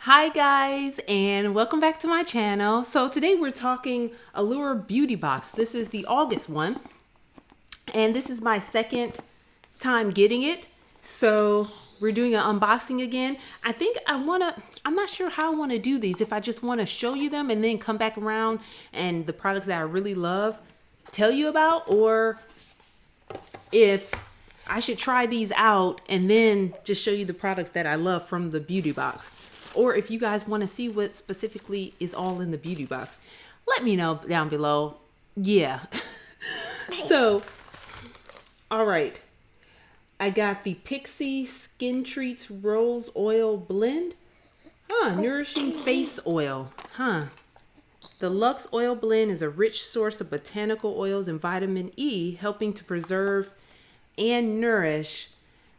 Hi guys, and welcome back to my channel. So today we're talking Allure Beauty Box. This is the August one, and this is my second time getting it. So we're doing an unboxing again. I'm not sure how I want to do these. If I just want to show you them and then come back around and the products that I really love tell you about, or if I should try these out and then just show you the products that I love from the beauty box. Or if you guys want to see what specifically is all in the beauty box, let me know down below. Yeah. So, all right. I got the Pixi Skin Treats Rose Oil Blend. Nourishing face oil. The Luxe Oil Blend is a rich source of botanical oils and vitamin E, helping to preserve and nourish.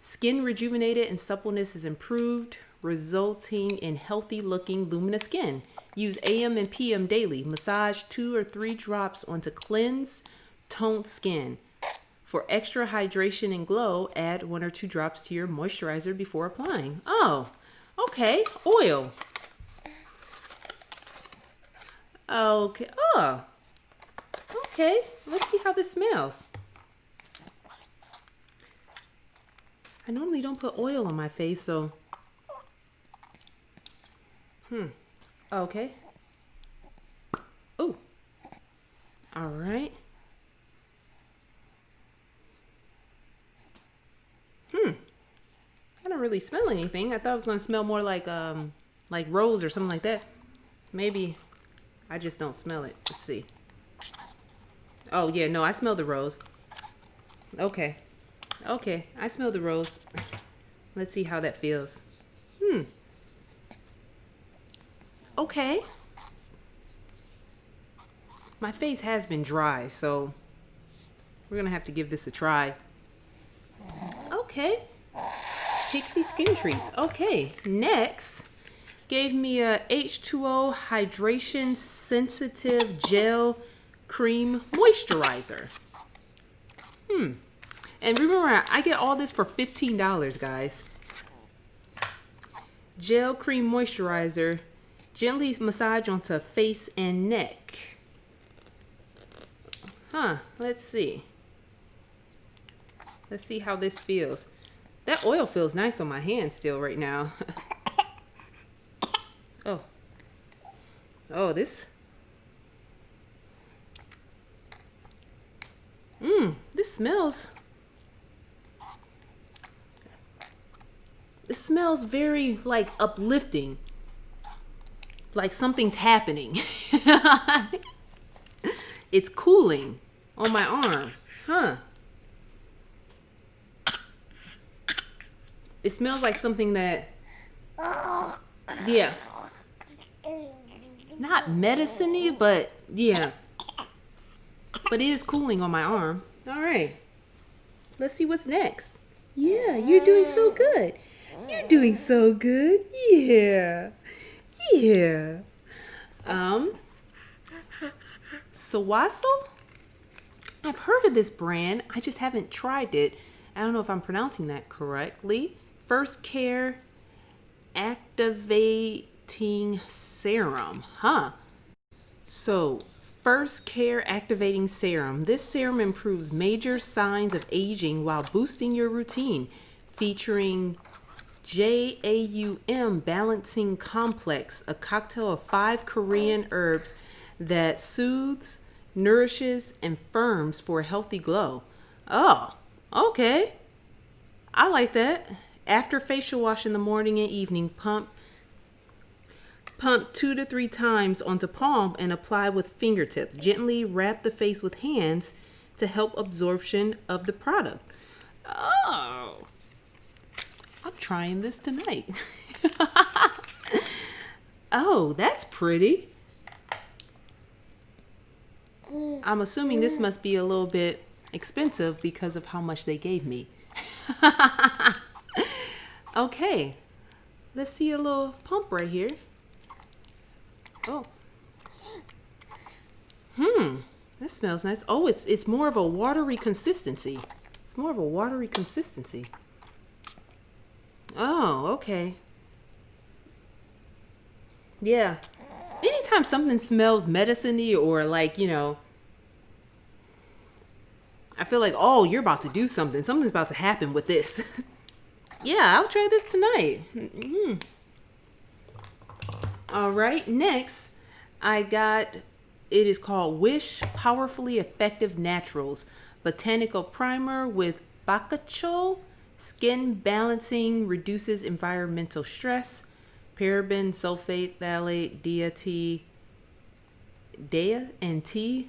Skin rejuvenated and suppleness is improved, resulting in healthy looking luminous skin. Use AM and PM daily. Massage 2 or 3 drops onto cleansed, toned skin. For extra hydration and glow, add 1 or 2 drops to your moisturizer before applying. Oh, okay. Oil. Okay. Oh, okay. Let's see how this smells. I normally don't put oil on my face, so okay. Oh. All right. I don't really smell anything. I thought it was going to smell more like rose or something like that. Maybe I just don't smell it. Let's see. Oh, yeah, no, I smell the rose. Okay. Okay, I smell the rose. Let's see how that feels. Okay. My face has been dry, so we're gonna have to give this a try. Okay. Pixi Skin Treats. Okay, next gave me a H2O Hydration Sensitive Gel Cream Moisturizer. And remember, I get all this for $15, guys. Gel Cream Moisturizer. Gently massage onto face and neck. Let's see. Let's see how this feels. That oil feels nice on my hand still right now. Oh, this. This smells. It smells very like uplifting. Like something's happening. It's cooling on my arm. It smells like something that, yeah. Not medicine-y, but yeah. But it is cooling on my arm. All right. Let's see what's next. Yeah, you're doing so good. You're doing so good. Yeah. Yeah. Sulwhasoo? I've heard of this brand. I just haven't tried it. I don't know if I'm pronouncing that correctly. First Care Activating Serum. So, First Care Activating Serum. This serum improves major signs of aging while boosting your routine, featuring JAUM Balancing Complex, a cocktail of 5 Korean herbs that soothes, nourishes, and firms for a healthy glow. Oh, okay. I like that. After facial wash in the morning and evening, pump 2 to 3 times onto palm and apply with fingertips. Gently wrap the face with hands to help absorption of the product. Oh, I'm trying this tonight. Oh, that's pretty. I'm assuming this must be a little bit expensive because of how much they gave me. Okay, let's see a little pump right here. Oh. That smells nice. Oh, it's more of a watery consistency. It's more of a watery consistency. Oh, okay. Yeah. Anytime something smells medicine-y or like, you know, I feel like, oh, you're about to do something. Something's about to happen with this. Yeah, I'll try this tonight. All right, next I got, it is called Whish Powerfully Effective Naturals Botanical Primer with botanical skin balancing, reduces environmental stress, paraben, sulfate, phthalate, DEA, and T,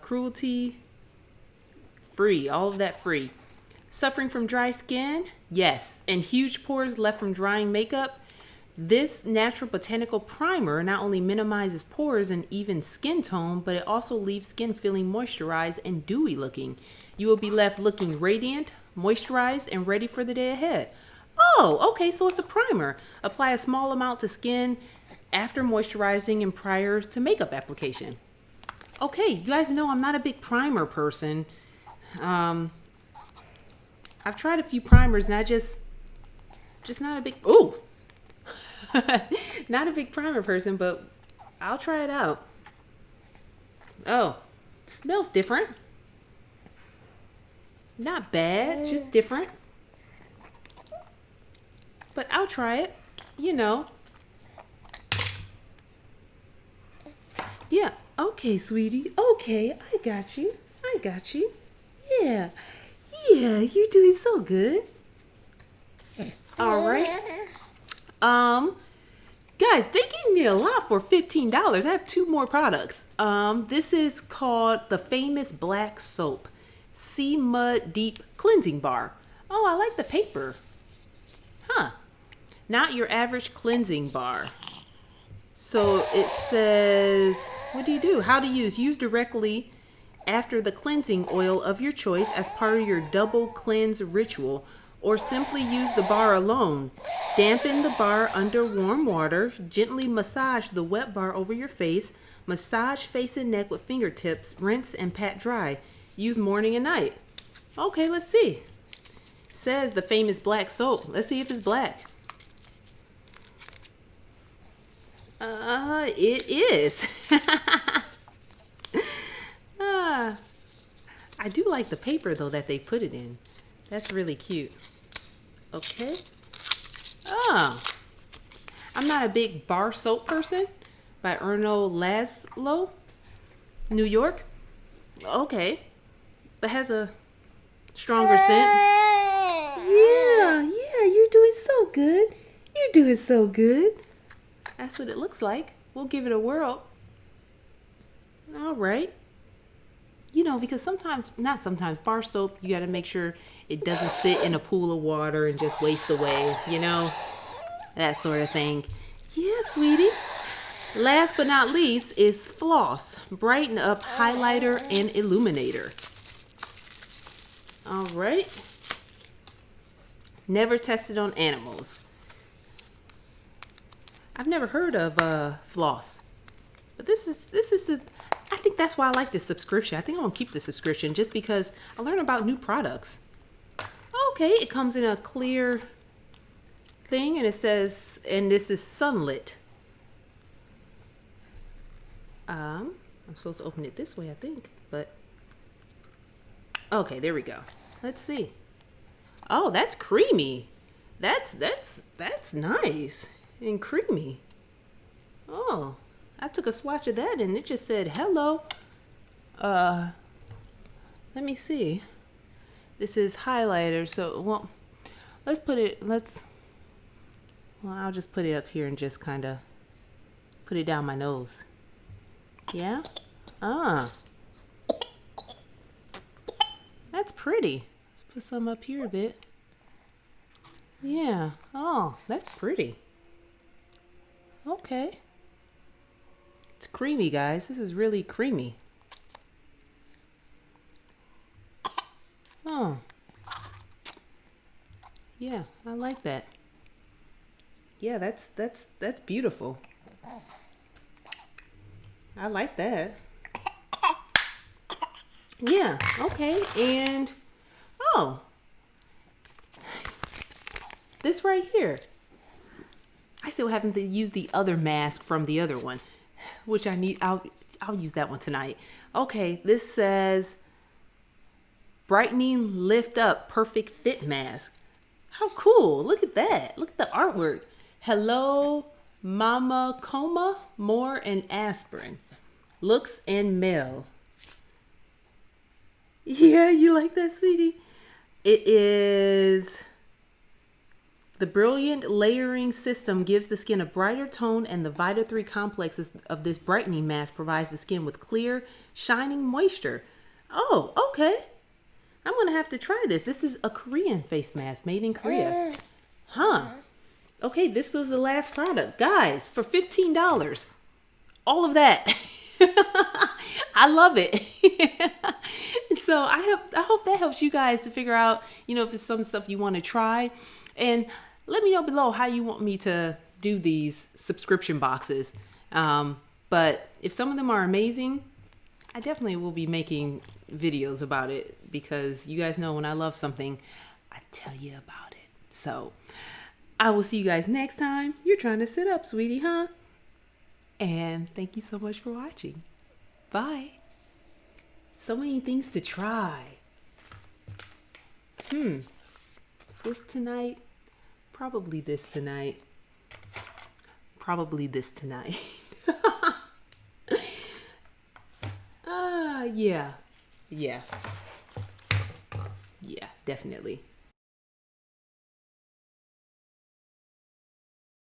cruelty free, all of that free. Suffering from dry skin? Yes. And huge pores left from drying makeup? This natural botanical primer not only minimizes pores and even skin tone, but it also leaves skin feeling moisturized and dewy looking. You will be left looking radiant, moisturized, and ready for the day ahead. Oh, okay, so it's a primer. Apply a small amount to skin after moisturizing and prior to makeup application. Okay, you guys know I'm not a big primer person. I've tried a few primers and I just not a big, not a big primer person, but I'll try it out. Oh, it smells different. Not bad, just different. But I'll try it, you know. Yeah, okay, sweetie. Okay, I got you. Yeah. Yeah, you're doing so good. All right. Guys, they gave me a lot for $15. I have 2 more products. This is called the Famous Black Soap Sea Mud Deep Cleansing Bar. Oh, I like the paper. Huh. Not your average cleansing bar. So it says, what do you do? How to use. Use directly after the cleansing oil of your choice as part of your double cleanse ritual, or simply use the bar alone. Dampen the bar under warm water. Gently massage the wet bar over your face. Massage face and neck with fingertips. Rinse and pat dry. Use morning and night. Okay, let's see. It says the Famous Black Soap. Let's see if it's black. It is. I do like the paper though that they put it in. That's really cute. Okay. Oh, I'm not a big bar soap person. By Erno, Laszlo, New York. Okay, but has a stronger scent. Yeah, you're doing so good. That's what it looks like. We'll give it a whirl. All right. You know, because not sometimes, bar soap, you got to make sure it doesn't sit in a pool of water and just waste away, you know, that sort of thing. Yeah, sweetie. Last but not least is Floss, Brighten Up Highlighter and Illuminator. All right. Never tested on animals. I've never heard of Floss, but this is the. I think that's why I like this subscription. I think I'm gonna keep the subscription just because I learn about new products. Okay, it comes in a clear thing, and it says, and this is Sunlit. I'm supposed to open it this way, I think, but okay, there we go. Let's see. Oh, that's creamy. That's nice and creamy. Oh, I took a swatch of that and it just said hello. Let me see. This is highlighter, so well, I'll just put it up here and just kind of put it down my nose. Yeah? That's pretty. Let's put some up here a bit. Yeah. Oh, that's pretty. Okay. It's creamy, guys. This is really creamy. Oh. Yeah, I like that. Yeah, that's beautiful. I like that. Yeah, okay. And oh. This right here. I still haven't used the other mask from the other one, which I need. I'll use that one tonight. Okay, this says Brightening Lift Up Perfect Fit Mask. How cool. Look at that. Look at the artwork. Hello, Mama Coma, More, and Aspirin. Luxe and Meii. Yeah, you like that, sweetie? It is... The brilliant layering system gives the skin a brighter tone, and the Vita 3 complex of this brightening mask provides the skin with clear, shining moisture. Oh, okay. I'm going to have to try this. This is a Korean face mask made in Korea. Huh. Okay, this was the last product. Guys, for $15. All of that. I love it. So I hope that helps you guys to figure out, if it's some stuff you want to try. And let me know below how you want me to do these subscription boxes. But if some of them are amazing, I definitely will be making videos about it, because you guys know when I love something, I tell you about it. So I will see you guys next time. You're trying to sit up, sweetie, huh? And thank you so much for watching. Bye. So many things to try. This tonight. Probably this tonight. Probably this tonight. Yeah. Yeah, definitely.